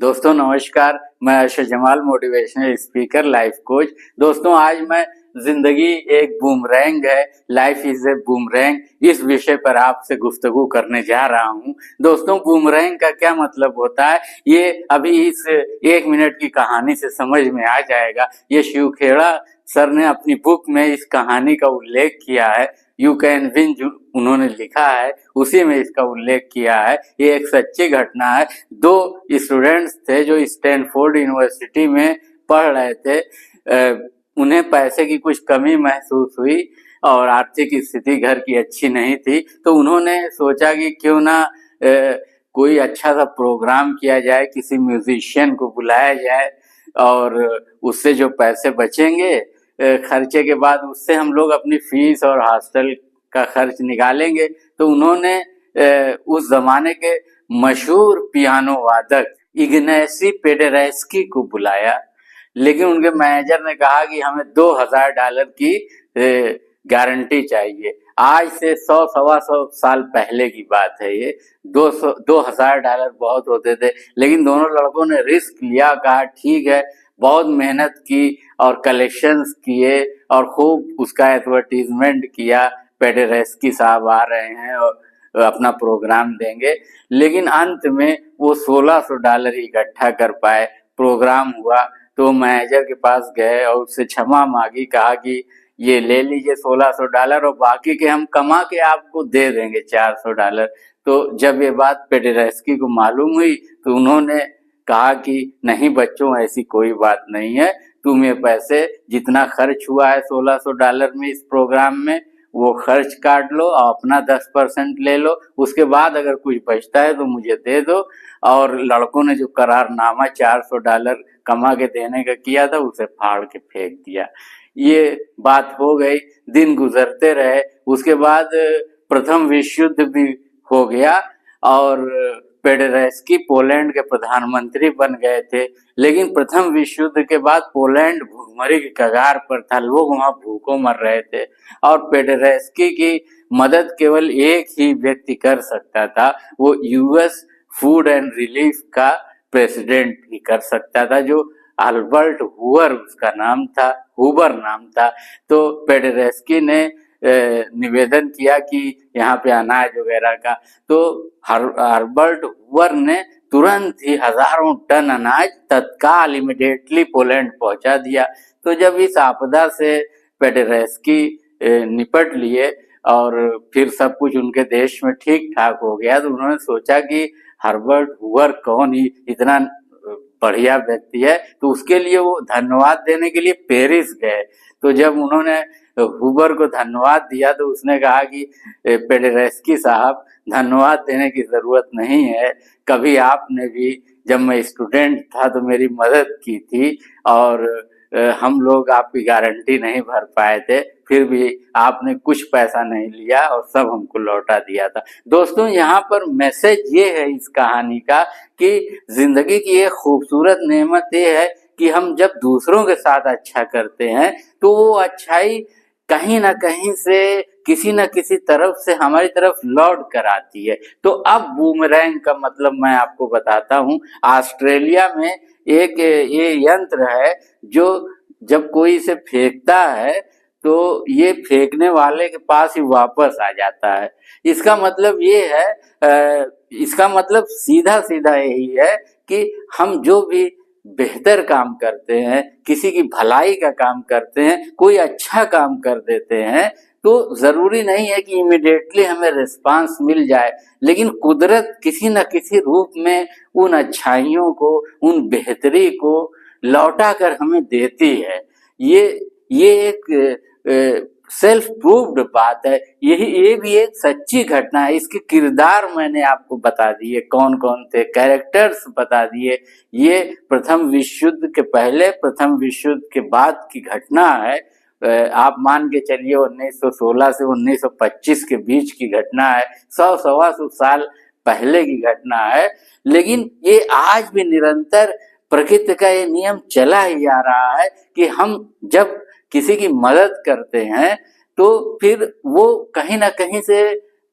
दोस्तों नमस्कार, मैं Arshad Jamal motivational speaker life coach. दोस्तों आज मैं जिंदगी एक बूमरैंग है, लाइफ इज ए बूमरैंग, इस विषय पर आपसे गुफ्तगू करने जा रहा हूं। दोस्तों बूमरैंग का क्या मतलब होता है ये अभी इस 1 मिनट की कहानी से समझ में आ जाएगा। ये शिव खेड़ा सर ने अपनी बुक में इस कहानी का उल्लेख किया है। यू कैन विन जो उन्होंने लिखा है उसी में इसका उल्लेख किया है। ये एक सच्ची घटना है। दो स्टूडेंट्स थे जो स्टैनफोर्ड यूनिवर्सिटी में पढ़ रहे थे। उन्हें पैसे की कुछ कमी महसूस हुई और आर्थिक स्थिति घर की अच्छी नहीं थी, तो उन्होंने सोचा कि क्यों ना कोई अच्छा सा प्रोग्राम किया जाए, किसी म्यूजिशियन को बुलाया जाए और उससे जो पैसे बचेंगे खर्चे के बाद उससे हम लोग अपनी फीस और हॉस्टल का खर्च निकालेंगे। तो उन्होंने उस जमाने के मशहूर पियानो वादक इग्नासी पेडेरेस्की को बुलाया, लेकिन उनके मैनेजर ने कहा कि हमें $2000 की गारंटी चाहिए। आज से 100-125 साल पहले की बात है ये। $2000 बहुत होते थे, लेकिन दोनों लड़कों ने रिस्क लिया, कहा ठीक है। बहुत मेहनत की और कलेक्शंस किए और खूब उसका एडवर्टीजमेंट किया, पेडेरेस्की साहब आ रहे हैं और अपना प्रोग्राम देंगे। लेकिन अंत में वो $1600 इकट्ठा कर पाए। प्रोग्राम हुआ तो मैनेजर के पास गए और उससे क्षमा मांगी, कहा कि ये ले लीजिए $1600 और बाकी के हम कमा के आपको दे देंगे $400। तो जब ये बात पेडेरेस्की को मालूम हुई तो उन्होंने कहा कि नहीं बच्चों, ऐसी कोई बात नहीं है, तुम ये पैसे जितना खर्च हुआ है $1600 में इस प्रोग्राम में वो खर्च काट लो और अपना 10% ले लो, उसके बाद अगर कुछ बचता है तो मुझे दे दो। और लड़कों ने जो करारनामा $400 कमा के देने का किया था उसे फाड़ के फेंक दिया। ये बात हो गई, दिन गुजरते रहे, उसके बाद प्रथम विश्व युद्ध भी हो गया और पेडेरेस्की पोलैंड के प्रधानमंत्री बन गए थे। लेकिन प्रथम विश्व युद्ध के बाद पोलैंड भूखमरी की कगार पर था, लोग वहां भूखों मर रहे थे और पेडेरेस्की की मदद केवल एक ही व्यक्ति कर सकता था, वो यूएस फूड एंड रिलीफ का प्रेसिडेंट ही कर सकता था, जो अल्बर्ट हुबर उसका नाम था, हुबर नाम था। तो पेडेरेस्की ने निवेदन किया कि यहाँ पे अनाज वगैरह का, तो हर्बर्ट हुबर ने तुरंत ही हजारों टन अनाज तत्काल इमिडिएटली पोलैंड पहुंचा दिया। तो जब इस आपदा से पेडेरेस्की निपट लिए और फिर सब कुछ उनके देश में ठीक ठाक हो गया, तो उन्होंने सोचा कि हर्बर्ट हुबर कौन ही इतना बढ़िया व्यक्ति है, तो उसके लिए वो धन्यवाद देने के लिए पेरिस गए। तो जब उन्होंने हुबर को धन्यवाद दिया तो उसने कहा कि पेडेरेस्की साहब, धन्यवाद देने की जरूरत नहीं है, कभी आपने भी जब मैं स्टूडेंट था तो मेरी मदद की थी और हम लोग आपकी गारंटी नहीं भर पाए थे, फिर भी आपने कुछ पैसा नहीं लिया और सब हमको लौटा दिया था। दोस्तों यहाँ पर मैसेज ये है इस कहानी का कि जिंदगी की एक खूबसूरत नेमत ये है कि हम जब दूसरों के साथ अच्छा करते हैं तो वो अच्छाई कहीं ना कहीं से किसी न किसी तरफ से हमारी तरफ लौट कर आती है। तो अब बूमरैंग का मतलब मैं आपको बताता हूँ। ऑस्ट्रेलिया में एक ये यंत्र है जो जब कोई इसे फेंकता है तो ये फेंकने वाले के पास ही वापस आ जाता है। इसका मतलब ये है, इसका मतलब सीधा सीधा यही है कि हम जो भी बेहतर काम करते हैं, किसी की भलाई का काम करते हैं, कोई अच्छा काम कर देते हैं, तो जरूरी नहीं है कि इमिडिएटली हमें रिस्पांस मिल जाए, लेकिन कुदरत किसी न किसी रूप में उन अच्छाइयों को, उन बेहतरी को लौटा कर हमें देती है। ये एक सेल्फ प्रूव्ड बात है। ये भी एक सच्ची घटना है। इसके किरदार मैंने आपको बता दिए, कौन कौन थे, कैरेक्टर्स बता दिए। ये प्रथम विश्व युद्ध के पहले, प्रथम विश्व युद्ध के बाद की घटना है। आप मान के चलिए 1916 से 1925 के बीच की घटना है, 100-125 साल पहले की घटना है। लेकिन ये आज भी निरंतर प्रकृति का ये नियम चला ही आ रहा है कि हम जब किसी की मदद करते हैं तो फिर वो कहीं ना कहीं से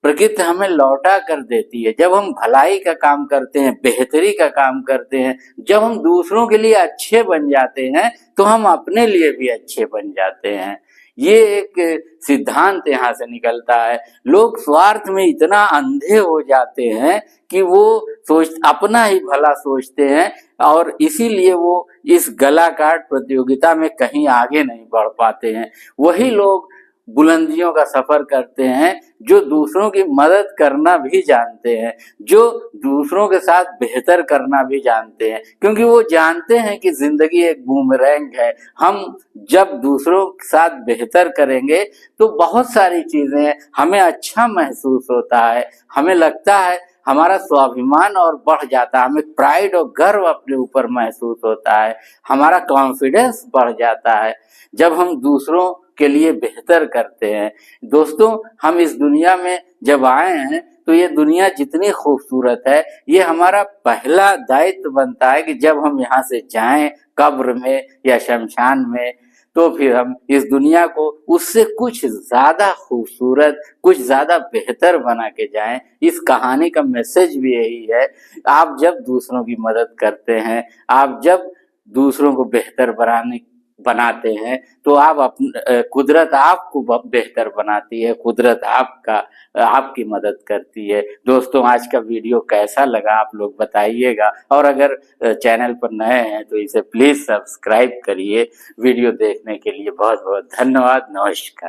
प्रकृति हमें लौटा कर देती है। जब हम भलाई का काम करते हैं, बेहतरी का काम करते हैं, जब हम दूसरों के लिए अच्छे बन जाते हैं, तो हम अपने लिए भी अच्छे बन जाते हैं। ये एक सिद्धांत यहाँ से निकलता है। लोग स्वार्थ में इतना अंधे हो जाते हैं कि वो अपना ही भला सोचते हैं, और इसीलिए वो इस गला काट प्रतियोगिता में कहीं आगे नहीं बढ़ पाते हैं। वही लोग बुलंदियों का सफर करते हैं जो दूसरों की मदद करना भी जानते हैं, जो दूसरों के साथ बेहतर करना भी जानते हैं, क्योंकि वो जानते हैं कि जिंदगी एक बूमरैंग है। हम जब दूसरों के साथ बेहतर करेंगे तो बहुत सारी चीजें हमें अच्छा महसूस होता है, हमें लगता है हमारा स्वाभिमान और बढ़ जाता है, हमें प्राइड और गर्व अपने ऊपर महसूस होता है, हमारा कॉन्फिडेंस बढ़ जाता है जब हम दूसरों के लिए बेहतर करते हैं। दोस्तों, हम इस दुनिया में जब आए हैं तो ये दुनिया जितनी खूबसूरत है, ये हमारा पहला दायित्व बनता है कि जब हम यहाँ से जाएं कब्र में या शमशान में, तो फिर हम इस दुनिया को उससे कुछ ज्यादा खूबसूरत, कुछ ज्यादा बेहतर बना के जाएं। इस कहानी का मैसेज भी यही है। आप जब दूसरों की मदद करते हैं, आप जब दूसरों को बेहतर बनाते हैं, तो आप कुदरत आपको बेहतर बनाती है, कुदरत आपकी मदद करती है। दोस्तों, आज का वीडियो कैसा लगा आप लोग बताइएगा, और अगर चैनल पर नए हैं तो इसे प्लीज सब्सक्राइब करिए। वीडियो देखने के लिए बहुत बहुत धन्यवाद। नमस्कार।